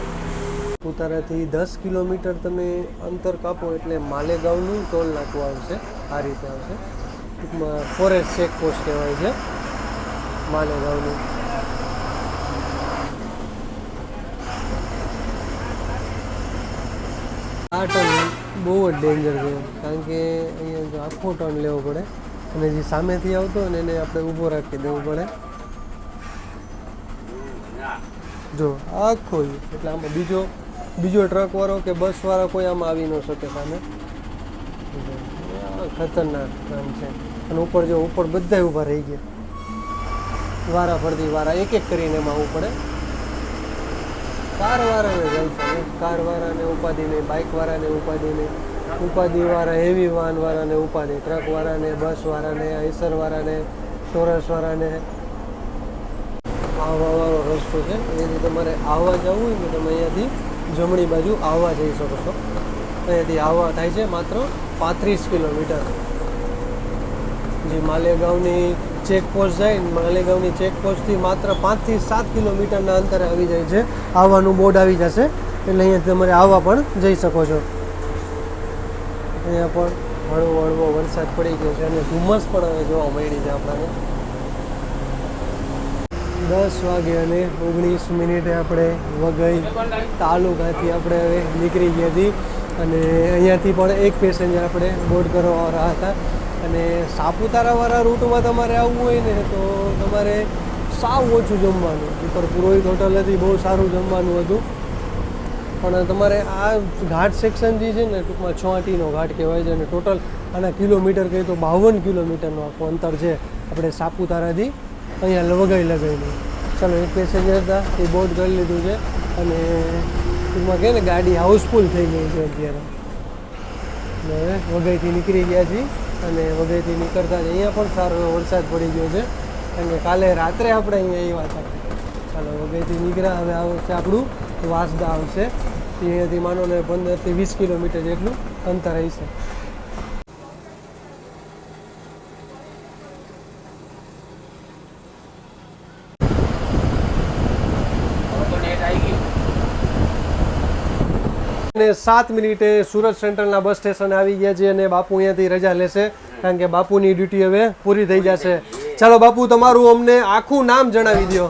S1: ઉતારાથી 10 કિલોમીટર તમે અંતર કાપો એટલે માલેગાંવનું ટોલ નાકું આવશે. આ રીતે આવશે. ટૂંકમાં ફોરેસ્ટ ચેકપોસ્ટ કહેવાય છે માલેગાંવનું. આ ટર્ન બહુ જ ડેન્જર છે, કારણ કે અહીંયા આખો ટર્ન લેવો પડે, અને જે સામેથી આવતો હોય ને એને આપણે ઊભો રાખી દેવું પડે. જો આખો, એટલે આમાં બીજો ટ્રકવાળો કે બસવાળો કોઈ આમાં આવી ન શકે સામે. ખતરનાક ટર્ન છે. અને ઉપર જો ઉપર બધા ઊભા રહી ગયા, વારા ફરતી વારા એક એક કરીને એમાં આવવું પડે. કારવાળાને જાય છે, કારવાળાને ઉપાધિ નહીં, બાઇકવાળાને ઉપાધિ નહીં, ઉપાધિવાળા હેવી વાહનવાળાને ઉપાધિ, ટ્રકવાળાને, બસવાળાને, આઈસરવાળાને, ટોરસવાળાને. આવવાવાળો રસ્તો છે, અહીંયાથી તમારે આવવા જવું હોય ને તમે અહીંયાથી જમણી બાજુ આવવા જઈ શકો છો. અહીંયાથી આવવા થાય છે માત્ર 35 કિલોમીટર. જે માલેગાંવની ચેકપોસ્ટ જાય, માલેગાંવની ચેકપોસ્ટથી માત્ર 5 થી 7 કિલોમીટરના અંતરે આવી જાય છે. આવવાનું બોર્ડ આવી જશે, એટલે અહીંયા તમારે આવવા પણ જઈ શકો છો. અહીંયા પણ હળવો હળવો વરસાદ પડી ગયો છે, અને ધુમ્મસ પણ હવે જોવા મળી છે આપણને. 10:19 આપણે વઘઈ તાલુકાથી આપણે હવે નીકળી ગયા હતી, અને અહીંયાથી પણ એક પેસેન્જર આપણે બોર્ડ કરવાવાળા હતા. અને સાપુતારાવાળા રૂટમાં તમારે આવવું હોય ને તો તમારે સાવ ઓછું જમવાનું. ઉપર પુરોહિત હોટલ હતી, બહુ સારું જમવાનું હતું. પણ તમારે આ ઘાટ સેક્શન જે છે ને ટૂંકમાં 6 ઘાટ કહેવાય છે, અને ટોટલ આના કિલોમીટર કહે તો 52 કિલોમીટરનું આખું અંતર છે આપણે સાપુતારાથી અહીંયા વઘઈ લગાવીને. ચાલો એક પેસેન્જર હતા એ બોર્ડ કરી લીધું છે, અને ટૂંકમાં કહે ને ગાડી હાઉસફુલ થઈ ગઈ છે અત્યારે. અને વઘઈથી નીકળી ગયા છીએ, અને વઘઈથી નીકળતા જ અહીંયા પણ સારો વરસાદ પડી ગયો છે, કારણ કે કાલે રાત્રે આપણે અહીંયા આવ્યા હતા. ચાલો વઘઈથી નીકળ્યા, હવે આવશે આપણું વાંસદા આવશે. અહીંયાથી માનો ને 15 થી 20 કિલોમીટર જેટલું અંતર હશે. અને 7 મિનિટે સુરત સેન્ટ્રલના બસ સ્ટેશન આવી ગયા છે અને બાપુ અહીંયાથી રજા લેશે કારણ કે બાપુની ડ્યુટી હવે પૂરી થઈ જશે. ચાલો બાપુ, તમારું અમને આખું નામ જણાવી દો.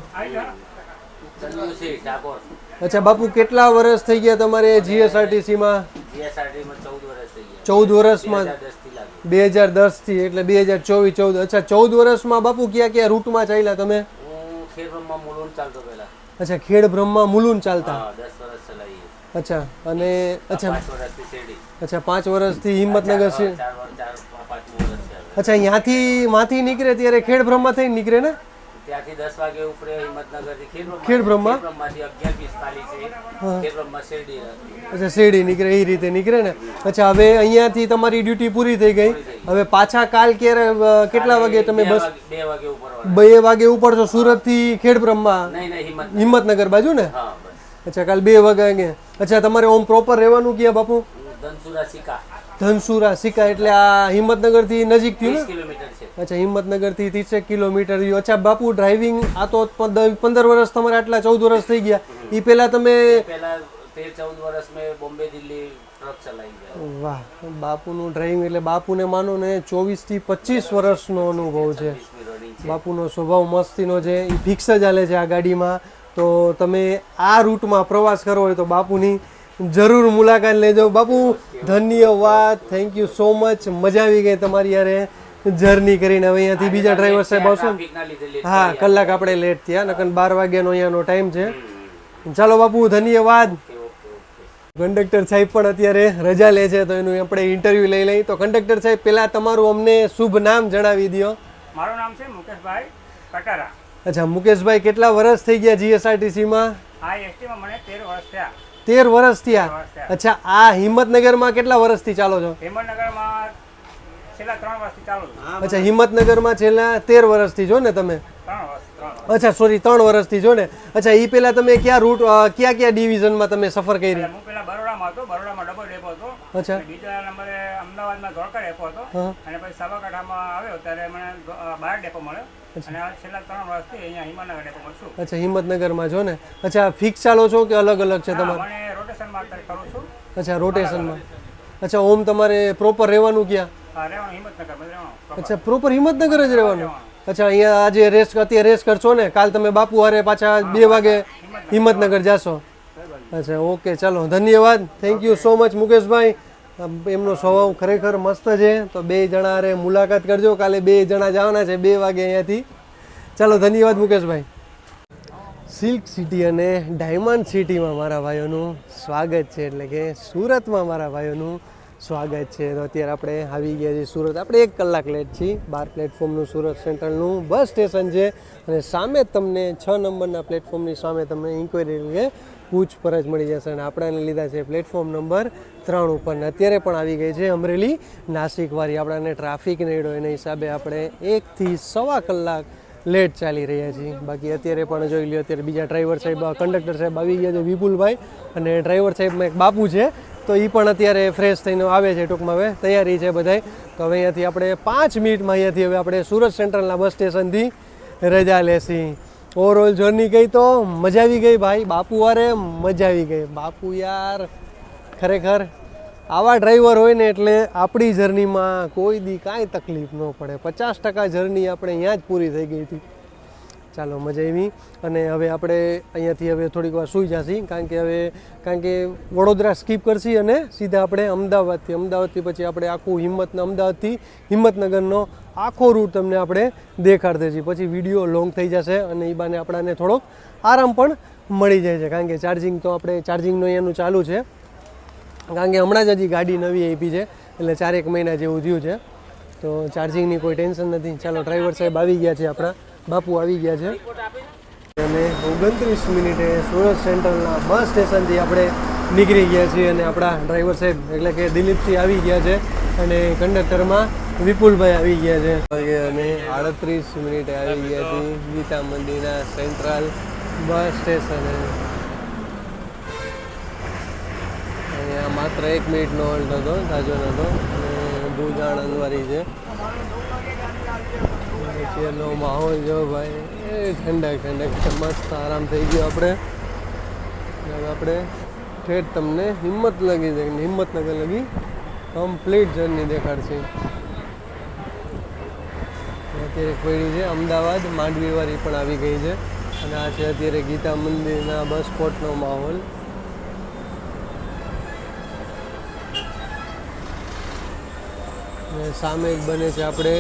S2: ચંદુસિંહ ઠાકોર.
S1: અચ્છા બાપુ, કેટલા વર્ષ થઈ ગયા તમારે જીએસઆરટીસી માં?
S2: જીએસઆરટી માં 14 વર્ષ થઈ ગયા.
S1: 14 વર્ષમાં 2010 થી એટલે 2024 14. અચ્છા 14 વર્ષમાં બાપુ કયા કયા રૂટમાં ચાલ્યા તમે?
S2: હું ખેડબ્રહ્મા મુલુંડ ચાલતો પહેલા.
S1: અચ્છા ખેડબ્રહ્મા મુલુંડ ચાલતા.
S2: હા, 10 વર્ષ ચલાવી.
S1: અચ્છા અને અચ્છા
S2: 5 વર્ષથી શેરડી.
S1: અચ્છા 5 વર્ષથી હિંમતનગર છે.
S2: 4-5 વર્ષ છે.
S1: અચ્છા અહીંયાથી માંથી નીકળે ત્યારે ખેડબ્રહ્મા થઈને નીકળે ને?
S2: ત્યાંથી 10 વાગે ઉપરે હિંમતનગર થી
S1: ખેડબ્રહ્મા?
S2: ખેડબ્રહ્માથી 11:45 છે ખેડબ્રહ્મા શેરડી.
S1: અચ્છા શેરડી નીકળે, એ રીતે નીકળે ને. અચ્છા હવે અહીંયાથી તમારી ડ્યુટી પૂરી થઈ ગઈ. હવે પાછા કાલ ક્યારે કેટલા વાગે તમે બસ?
S2: 2 વાગે ઉપર.
S1: 2 વાગે ઉપડશો સુરત થી ખેડબ્રહ્મા?
S2: નહીં,
S1: હિંમતનગર બાજુ ને?
S2: હા બસ.
S1: અચ્છા કાલ 2 વાગે. અચ્છા તમારે ઓમ પ્રોપર રહેવાનું ક્યાં બાપુ?
S2: ધનસુરા સિક્કા.
S1: ધનસુરા સિક્કા એટલે આ હિંમતનગર થી નજીક થયું
S2: 30
S1: ને?
S2: કિલોમીટર છે.
S1: અચ્છા હિંમતનગર થી 30 કિલોમીટર થયું. અચ્છા બાપુ, ડ્રાઇવિંગ આ તો 15 વર્ષ તમારે આટલા 14 વર્ષ થઈ ગયા. એ પહેલા તમે
S2: પહેલા 13-14 વર્ષ મેં બોમ્બે દિલ્હી ટ્રક ચલાવી ગયા.
S1: વાહ, બાપુનું ડ્રાઇવિંગ એટલે બાપુને માનો ને 24 થી 25 વર્ષનો અનુભવ છે. બાપુનો સ્વભાવ મસ્તીનો છે, એ ફિક્સ જ હાલે છે આ ગાડીમાં. તો તમે આ રૂટમાં પ્રવાસ કરવો હોય તો બાપુની જરૂર મુલાકાત લેજો. બાપુ ધન્યવાદ, થેન્ક યુ સો મચ. મજા આવી ગઈ તમારી યારે જર્ની કરીને. હવે અહીંયાથી બીજા ડ્રાઈવર સાહેબ આવશે ને? હા, કલાક આપણે લેટ થયા, નકર 12 વાગ્યાનો અહીંયાનો ટાઈમ છે. ચાલો બાપુ, ધન્યવાદ. કંડક્ટર સાહેબ પણ અત્યારે રજા લે છે તો એનું આપણે ઇન્ટરવ્યુ લઈ લઈએ. તો કંડક્ટર સાહેબ, પહેલા તમારું અમને શુભ નામ જણાવી દો.
S3: મારું નામ છે મુકેશભાઈ કટારા.
S1: અચ્છા મુકેશભાઈ, કેટલા વર્ષ થઈ ગયા જીએસઆરટીસી માં?
S3: આ એસટીમાં મને 13 વર્ષ થયા.
S1: 13 વર્ષ થયા. અચ્છા આ હિંમતનગરમાં કેટલા વર્ષથી ચાલો છો?
S3: હિંમતનગરમાં છેલ્લા 3 વર્ષથી ચાલુ છું.
S1: અચ્છા હિંમતનગરમાં છેલ્લા 13 વર્ષથી છો ને તમે?
S3: 3 વર્ષ.
S1: અચ્છા સોરી, 3 વર્ષથી છો ને. અચ્છા એ પહેલા તમે કયા રૂટ કયા ડિવિઝનમાં તમે સફર કરી?
S3: હું પેલા બરોડામાં હતો, બરોડામાં ડબલ ડેપો હતો.
S1: અચ્છા.
S3: બીજા નંબરે અમદાવાદમાં ધોળકા ડેપો હતો અને પછી સાબરકાંઠામાં આવ્યો ત્યારે મને 12 ડેપો મળ્યો અને આ છેલ્લા 3 વર્ષથી અહીંયા હિંમતનગર ડેપોમાં છું.
S1: અચ્છા હિંમતનગરમાં છો ને. અચ્છા ફિક્સ ચાલો છો કે અલગ અલગ છે તમારે?
S3: મને રોટેશનમાં અત્યારે કરું છું.
S1: અચ્છા રોટેશનમાં. અચ્છા ઓમ તમારે પ્રોપર રહેવાનું ક્યાં?
S3: રહેવાનું હિંમતનગર રહેવાનું.
S1: અચ્છા પ્રોપર હિંમતનગર જ રહેવાનું. અચ્છા અહીંયા આજે અત્યારે રેસ કરશો ને, કાલ તમે બાપુ હારે પાછા 2 વાગે હિંમતનગર જાશો? અચ્છા ઓકે, ચાલો ધન્યવાદ, થેન્ક યુ સો મચ મુકેશભાઈ. એમનો સ્વભાવ ખરેખર મસ્ત છે. તો 2 જણા હારે મુલાકાત કરજો. કાલે 2 જણા જવાના છે 2 વાગે અહીંયાથી. ચાલો ધન્યવાદ મુકેશભાઈ. સિલ્ક સિટી અને ડાયમંડ સિટીમાં મારા ભાઈઓનું સ્વાગત છે, એટલે કે સુરતમાં મારા ભાઈઓનું સ્વાગત છે. તો અત્યારે આપણે આવી ગયા છીએ સુરત. આપણે 1 કલાક લેટ છીએ. 12 પ્લેટફોર્મનું સુરત સેન્ટ્રલનું બસ સ્ટેશન છે અને સામે તમને 6 નંબરના પ્લેટફોર્મની સામે તમને ઇન્ક્વાયરી એટલે કે પૂછપરછ મળી જશે. અને આપણાને લીધા છે પ્લેટફોર્મ નંબર 3 ઉપર. ને અત્યારે પણ આવી ગઈ છે અમરેલી નાસિક વાળી. આપણાને ટ્રાફિક નહીં હોય એના હિસાબે આપણે 1 થી 1.25 કલાક લેટ ચાલી રહ્યા છીએ. બાકી અત્યારે પણ જોઈ લો, અત્યારે બીજા ડ્રાઈવર સાહેબ કંડક્ટર સાહેબ આવી ગયા છે વિપુલભાઈ, અને ડ્રાઈવર સાહેબમાં એક બાપુ છે. તો એ પણ અત્યારે ફ્રેશ થઈને આવે છે. ટૂંકમાં હવે તૈયારી છે બધાય. તો હવે અહીંયાથી આપણે 5 મિનિટમાં અહીંયાથી હવે આપણે સુરત સેન્ટ્રલના બસ સ્ટેશનથી રજા લેશી. ઓવરઓલ જર્ની ગઈ તો મજા આવી ગઈ ભાઈ. બાપુ વારે મજા આવી ગઈ. બાપુ યાર ખરેખર આવા ડ્રાઈવર હોય ને એટલે આપણી જર્નીમાં કોઈ દી કાંઈ તકલીફ ન પડે. 50% જર્ની આપણે અહીંયા જ પૂરી થઈ ગઈ હતી. ચાલો મજા આવી. અને હવે આપણે અહીંયાથી હવે થોડીક વાર સૂઈ જશી, કારણ કે વડોદરા સ્કીપ કરશી અને સીધા આપણે અમદાવાદથી પછી આપણે આખું અમદાવાદથી હિંમતનગરનો આખો રૂટ તમને આપણે દેખાડते છીએ. પછી વિડીયો લોંગ થઈ જશે અને એ બાને આપણાને થોડોક આરામ પણ મળી જાય છે, કારણ કે ચાર્જિંગનું અહીંયાનું ચાલુ છે. કારણ કે હમણાં જ હજી ગાડી નવી આપી છે એટલે 4-1 મહિના જેવું થયું છે. તો ચાર્જિંગની કોઈ ટેન્શન નથી. ચાલો ડ્રાઈવર સાહેબ આવી ગયા છે, આપણા બાપુ આવી ગયા છે. અને 29 મિનિટે સુરત સેન્ટ્રલના બસ સ્ટેશનથી આપણે નીકળી ગયા છીએ અને આપણા ડ્રાઈવર સાહેબ એટલે કે દિલીપસિંહ આવી ગયા છે અને કંડક્ટરમાં વિપુલભાઈ આવી ગયા છે. અને 38 મિનિટે આવી ગયા છીએ ગીતા મંદિરના સેન્ટ્રલ બસ સ્ટેશને. અહીંયા માત્ર 1 મિનિટનો હોલ્ટ હતો, તાજો નહોતો. અને ભુજ આણંદવાળી છે. અત્યારનો માહોલ જો ભાઈ એ ઠંડક મસ્ત આરામ થઈ ગયો આપણે. હવે આપણે ઠેઠ તમને હિંમતનગર લગી કમ્પ્લીટ જર્ની દેખાડશે. અત્યારે પડી છે અમદાવાદ માંડવીવાળી પણ આવી ગઈ છે. અને આ છે અત્યારે ગીતા મંદિરના બસ સ્પોટનો માહોલ. અને સામે એક બને છે આપણે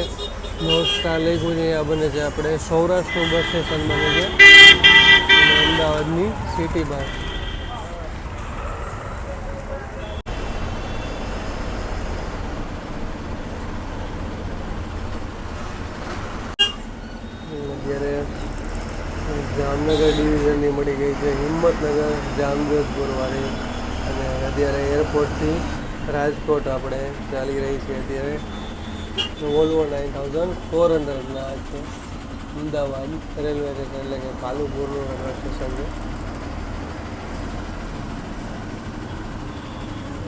S1: નોર્થ સ્ટાર લખ્યું છે, આ બને છે આપણે સૌરાષ્ટ્રનું બસ સ્ટેશન બને છે અને અમદાવાદની સિટી બસ. અત્યારે જામનગર ડિવિઝનની મળી ગઈ છે હિંમતનગર જામજોધપુર વાળી. અને અત્યારે એરપોર્ટથી રાજકોટ આપણે ચાલી રહી છે. અત્યારે વોલ્વો 9400 છે. અમદાવાદ રેલવે સ્ટેશન એટલે કે કાલુપુરનું રેલવે સ્ટેશન છે.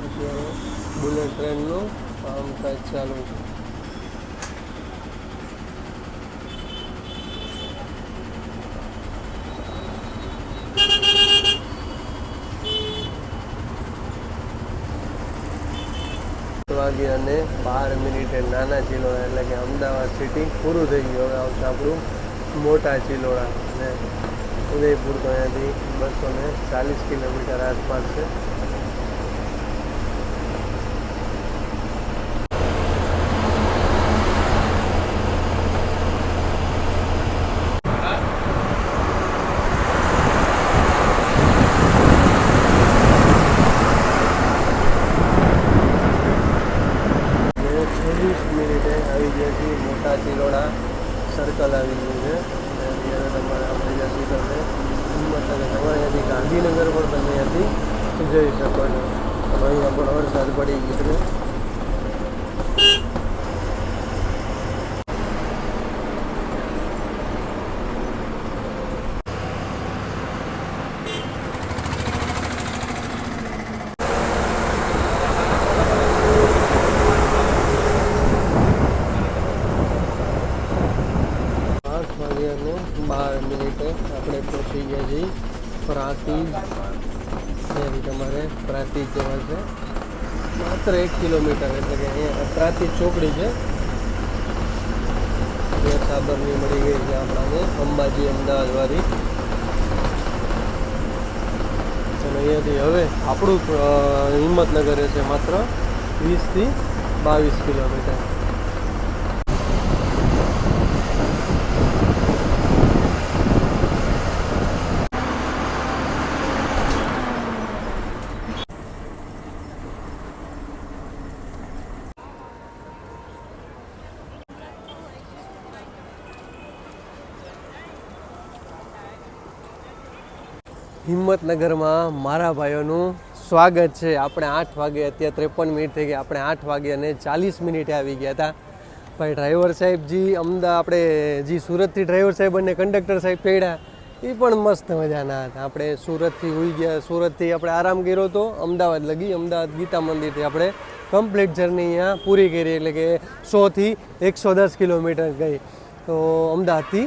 S1: અત્યારે બુલેટ ટ્રેનનું કામકાજ ચાલુ છે. વાગ્યાને 12 મિનિટે નાના ચિલોડા એટલે કે અમદાવાદ સિટી પૂરું થઈ ગયું. હવે આવશે આપણું મોટા ચિલોડા. અને ઉદયપુર તો અહીંયાથી 240 કિલોમીટર આસપાસ છે. મોટા ચિલોડા સર્કલ આવી ગયું છે. અત્યારે તમારે આપણે જશું તમને હિંમતનગર. તમારે અહીંયાથી ગાંધીનગર પણ તમે અહીંયાથી જઈ શકો છો. અહીંયા પણ વરસાદ પડી ગયો છે. આપણે પહોંચી ગયા છીએ પ્રાંતિજ. અહીંયાથી તમારે પ્રાંતિજ જવા છે માત્ર 1 કિલોમીટર. એટલે કે અહીંયા પ્રાંતિજ ચોકડી છે. ત્યાં સાબરની મળી ગઈ છે આપણાને અંબાજી અમદાવાદવાળી. અને અહીંયાથી હવે આપણું હિંમતનગર રહેશે માત્ર 20 થી 22 કિલોમીટર. હિંમતનગરમાં મારા ભાઈઓનું સ્વાગત છે. આપણે 8 વાગે, અત્યારે 53 મિનિટ થઈ ગઈ. આપણે 8 વાગે અને 40 મિનિટે આવી ગયા હતા. ભાઈ ડ્રાઈવર સાહેબજી આપણે જે સુરતથી ડ્રાઈવર સાહેબ અને કંડક્ટર સાહેબ પડ્યા એ પણ મસ્ત મજાના હતા. આપણે સુરતથી હોઈ ગયા, સુરતથી આપણે આરામ કર્યો હતો અમદાવાદ લગી. અમદાવાદ ગીતા મંદિરથી આપણે કમ્પ્લીટ જર્ની અહીંયા પૂરી કરી. એટલે કે 100 થી 110 કિલોમીટર ગઈ. તો અમદાવાદથી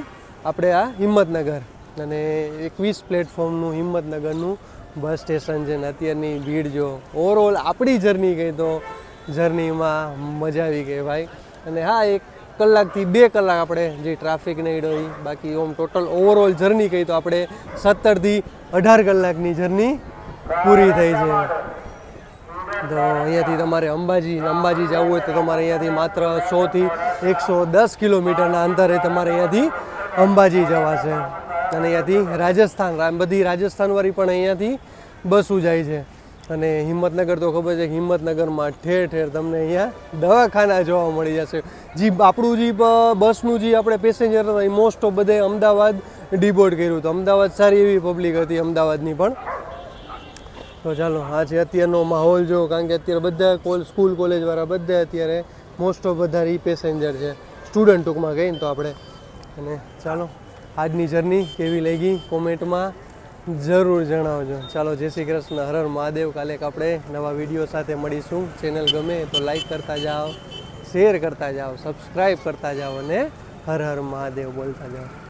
S1: આપણે આ હિંમતનગર અને 21 પ્લેટફોર્મનું હિંમતનગરનું બસ સ્ટેશન છે. ને અત્યારની ભીડ જો ઓવરઓલ આપણી જર્ની ગઈ તો જર્નીમાં મજા આવી ગઈ ભાઈ. અને હા, 1 કલાકથી 2 કલાક આપણે જે ટ્રાફિક નહીં રહી. બાકી ઓમ ટોટલ ઓવરઓલ જર્ની કહી તો આપણે 17 થી 18 કલાકની જર્ની પૂરી થઈ છે. તો અહીંયાથી તમારે અંબાજી જવું હોય તો તમારે અહીંયાથી માત્ર 100 થી 110 કિલોમીટરના અંતરે તમારે અહીંયાથી અંબાજી જવાશે. અને અહીંયાથી રાજસ્થાન, બધી રાજસ્થાનવાળી પણ અહીંયાથી બસો જાય છે. અને હિંમતનગર તો ખબર છે કે હિંમતનગરમાં ઠેર ઠેર તમને અહીંયા દવાખાના જોવા મળી જશે. જે આપણું જે બસનું જે આપણે પેસેન્જર હતા એ મોસ્ટ ઓફ બધે અમદાવાદ ડિબોર્ડ કર્યું હતું. અમદાવાદ સારી એવી પબ્લિક હતી અમદાવાદની પણ. તો ચાલો, આ છે અત્યારનો માહોલ જો. કારણ કે અત્યારે બધા સ્કૂલ કોલેજવાળા બધા અત્યારે મોસ્ટ ઓફ બધા ઈ પેસેન્જર છે, સ્ટુડન્ટ ટૂંકમાં કહીને તો આપણે. અને ચાલો, આજની જર્ની કેવી લાગી કોમેન્ટમાં જરૂર જણાવજો. ચાલો, જય શ્રી કૃષ્ણ, હર હર મહાદેવ. કાલે આપણે નવા વિડીયો સાથે મળીશું. ચેનલ ગમે તો લાઈક કરતા જાઓ, શેર કરતા જાઓ, સબસ્ક્રાઈબ કરતા જાઓ અને હર હર મહાદેવ બોલતા જાઓ.